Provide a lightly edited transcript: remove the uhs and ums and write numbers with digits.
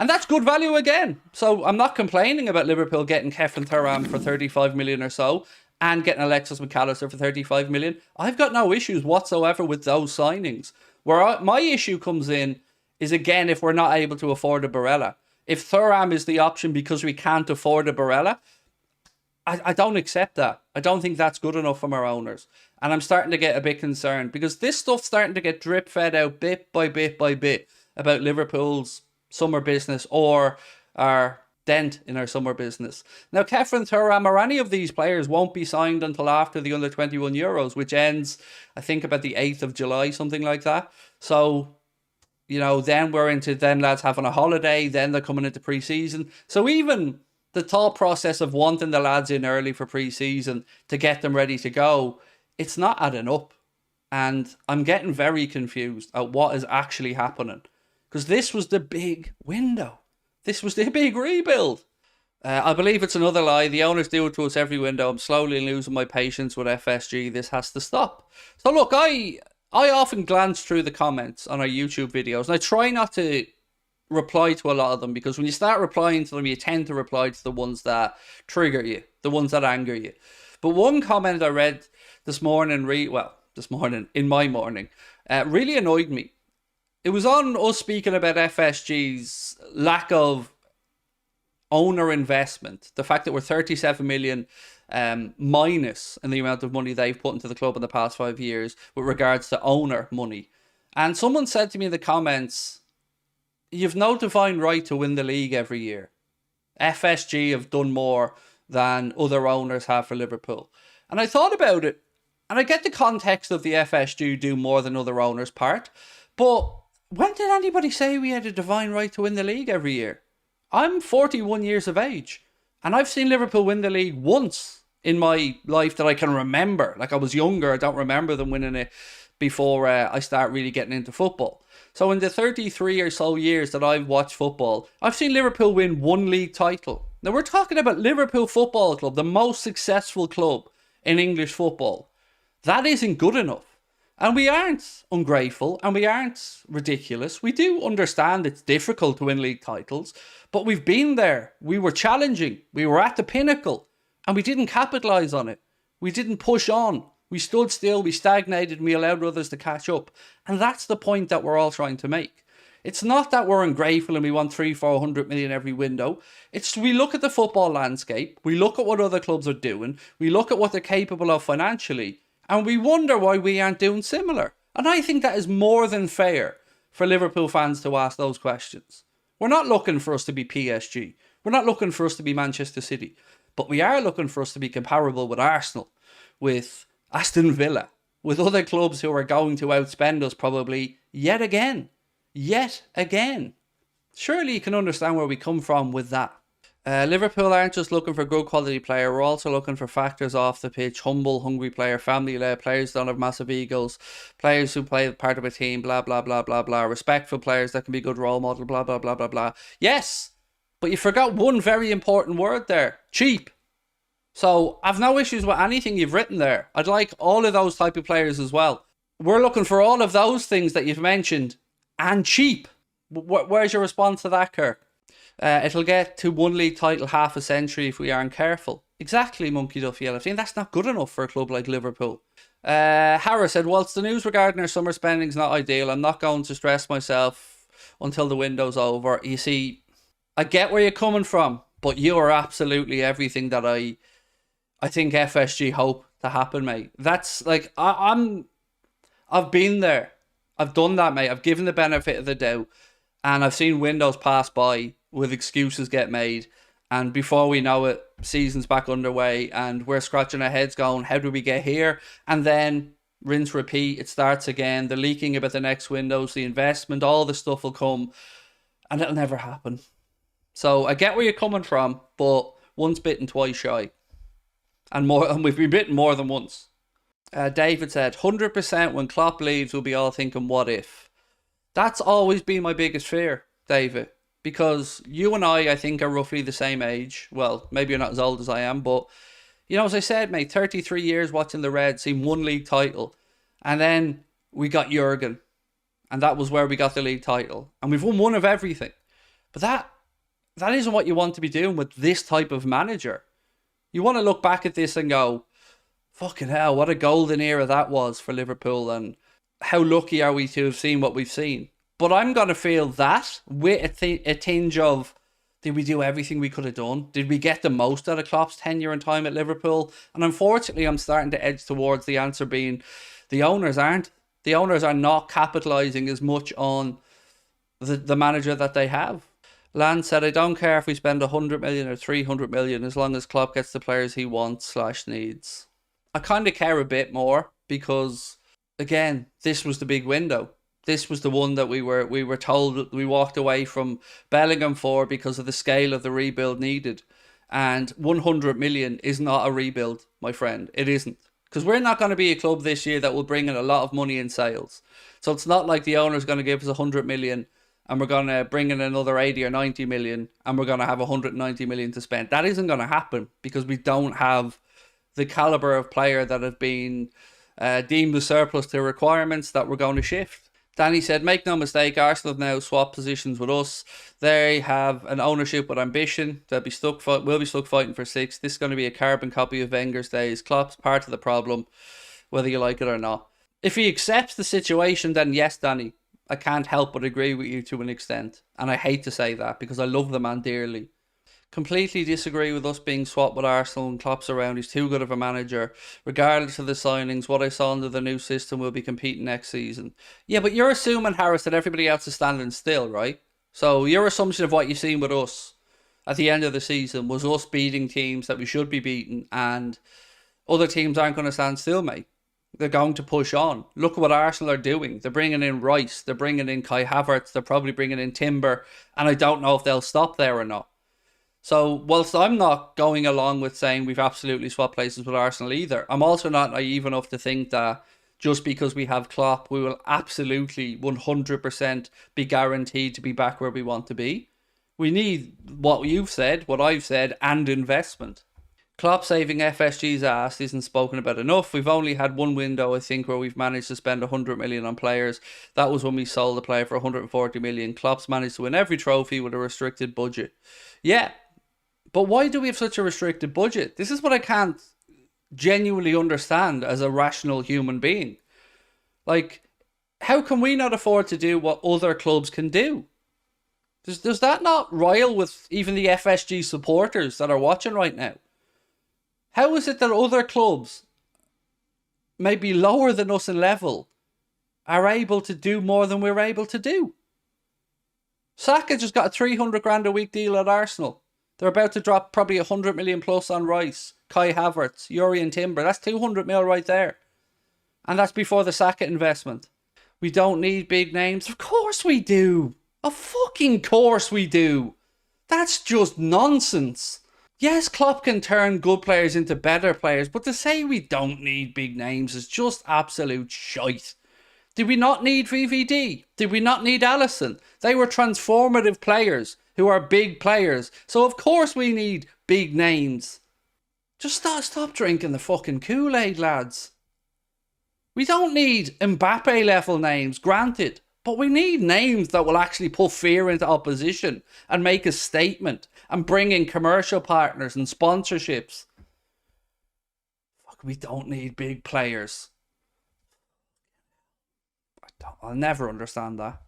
And that's good value again. So I'm not complaining about Liverpool getting Kefren Thuram for 35 million or so and getting Alexis McAllister for 35 million. I've got no issues whatsoever with those signings. My issue comes in is, again, if we're not able to afford a Barella. If Thuram is the option because we can't afford a Barella, I don't accept that. I don't think that's good enough from our owners. And I'm starting to get a bit concerned because this stuff's starting to get drip fed out bit by bit by bit about Liverpool's summer business or our dent in our summer business. Now, Kefren Thuram or any of these players won't be signed until after the under-21 Euros, which ends, I think, about the 8th of July, something like that. So, you know, then we're into them lads having a holiday, then they're coming into pre-season. So even the thought process of wanting the lads in early for pre-season to get them ready to go, it's not adding up. And I'm getting very confused at what is actually happening. Because this was the big window. This was the big rebuild. I believe it's another lie. The owners do it to us every window. I'm slowly losing my patience with FSG. This has to stop. So look, I often glance through the comments on our YouTube videos. And I try not to reply to a lot of them, because when you start replying to them, you tend to reply to the ones that trigger you, the ones that anger you. But one comment I read this morning, in my morning, really annoyed me. It was on us speaking about FSG's lack of owner investment. The fact that we're 37 million minus in the amount of money they've put into the club in the past 5 years with regards to owner money. And someone said to me in the comments, you've no divine right to win the league every year. FSG have done more than other owners have for Liverpool. And I thought about it, and I get the context of the FSG do more than other owners part, but when did anybody say we had a divine right to win the league every year? I'm 41 years of age, and I've seen Liverpool win the league once in my life that I can remember. Like, I was younger, I don't remember them winning it before I start really getting into football. So in the 33 or so years that I've watched football, I've seen Liverpool win one league title. Now, we're talking about Liverpool Football Club, the most successful club in English football. That isn't good enough. And we aren't ungrateful, and we aren't ridiculous. We do understand it's difficult to win league titles, but we've been there. We were challenging. We were at the pinnacle, and we didn't capitalise on it. We didn't push on. We stood still, we stagnated, and we allowed others to catch up. And that's the point that we're all trying to make. It's not that we're ungrateful and we want 300-400 million every window. It's we look at the football landscape, we look at what other clubs are doing, we look at what they're capable of financially, and we wonder why we aren't doing similar. And I think that is more than fair for Liverpool fans to ask those questions. We're not looking for us to be PSG. We're not looking for us to be Manchester City. But we are looking for us to be comparable with Arsenal, with Aston Villa, with other clubs who are going to outspend us probably yet again. Yet again. Surely you can understand where we come from with that. Liverpool aren't just looking for a good quality player, we're also looking for factors off the pitch. Humble, hungry player, family-led, players don't have massive egos, players who play part of a team, blah, blah, blah, blah, blah. Respectful players that can be good role model, blah, blah, blah, blah, blah. Yes, but you forgot one very important word there. Cheap. So I've no issues with anything you've written there. I'd like all of those type of players as well. We're looking for all of those things that you've mentioned and cheap. Where's your response to that, Kirk? It'll get to one league title half a century if we aren't careful. Exactly, Monkey Duffy Elephant. That's not good enough for a club like Liverpool. Harris said, whilst the news regarding our summer spending is not ideal, I'm not going to stress myself until the window's over. You see, I get where you're coming from, but you are absolutely everything that I think FSG hope to happen, mate. That's like, I've been there. I've done that, mate. I've given the benefit of the doubt, and I've seen windows pass by with excuses get made, and before we know it, season's back underway, and we're scratching our heads going, how do we get here? And then rinse, repeat, it starts again. The leaking about the next windows, the investment, all the stuff will come, and it'll never happen. So I get where you're coming from, but once bitten, twice shy. And we've been bitten more than once. David said, 100% when Klopp leaves, we'll be all thinking, what if? That's always been my biggest fear, David. Because you and I think, are roughly the same age. Well, maybe you're not as old as I am, but, you know, as I said, mate, 33 years watching the Reds, seen one league title. And then we got Jurgen. And that was where we got the league title. And we've won one of everything. But that isn't what you want to be doing with this type of manager. You want to look back at this and go, fucking hell, what a golden era that was for Liverpool, and how lucky are we to have seen what we've seen. But I'm going to feel that with a tinge of, did we do everything we could have done? Did we get the most out of Klopp's tenure and time at Liverpool? And unfortunately, I'm starting to edge towards the answer being the owners aren't. The owners are not capitalising as much on the manager that they have. Lance said, I don't care if we spend 100 million or 300 million as long as Klopp gets the players he wants / needs. I kind of care a bit more because, again, this was the big window. This was the one that we were told we walked away from Bellingham for because of the scale of the rebuild needed. And 100 million is not a rebuild, my friend. It isn't. Because we're not going to be a club this year that will bring in a lot of money in sales. So it's not like the owner's going to give us 100 million and we're going to bring in another 80 or 90 million and we're going to have 190 million to spend. That isn't going to happen because we don't have the caliber of player that have been deemed a surplus to requirements that we're going to shift. Danny said, make no mistake, Arsenal have now swapped positions with us. They have an ownership with ambition. We'll be stuck fighting for 6. This is going to be a carbon copy of Wenger's days. Klopp's part of the problem, whether you like it or not. If he accepts the situation, then yes, Danny, I can't help but agree with you to an extent. And I hate to say that because I love the man dearly. Completely disagree with us being swapped with Arsenal and Klopp's around. He's too good of a manager. Regardless of the signings, what I saw under the new system will be competing next season. Yeah, but you're assuming, Harris, that everybody else is standing still, right? So your assumption of what you've seen with us at the end of the season was us beating teams that we should be beating, and other teams aren't going to stand still, mate. They're going to push on. Look at what Arsenal are doing. They're bringing in Rice. They're bringing in Kai Havertz. They're probably bringing in Timber. And I don't know if they'll stop there or not. So, whilst I'm not going along with saying we've absolutely swapped places with Arsenal either, I'm also not naive enough to think that just because we have Klopp, we will absolutely 100% be guaranteed to be back where we want to be. We need what you've said, what I've said, and investment. Klopp saving FSG's ass isn't spoken about enough. We've only had one window, I think, where we've managed to spend 100 million on players. That was when we sold the player for 140 million. Klopp's managed to win every trophy with a restricted budget. Yeah. But why do we have such a restricted budget? This is what I can't genuinely understand as a rational human being. Like, how can we not afford to do what other clubs can do? Does that not rile with even the FSG supporters that are watching right now? How is it that other clubs, maybe lower than us in level, are able to do more than we're able to do? Saka just got a 300 grand a week deal at Arsenal. They're about to drop probably 100 million plus on Rice, Kai Havertz, Yuri and Timber. That's 200 mil right there. And that's before the Saka investment. We don't need big names. Of course we do. Of fucking course we do. That's just nonsense. Yes, Klopp can turn good players into better players, but to say we don't need big names is just absolute shite. Did we not need VVD? Did we not need Alisson? They were transformative players who are big players. So of course we need big names. Just stop drinking the fucking Kool-Aid, lads. We don't need Mbappe level names, granted. But we need names that will actually put fear into opposition and make a statement and bring in commercial partners and sponsorships. Fuck, we don't need big players. I'll never understand that.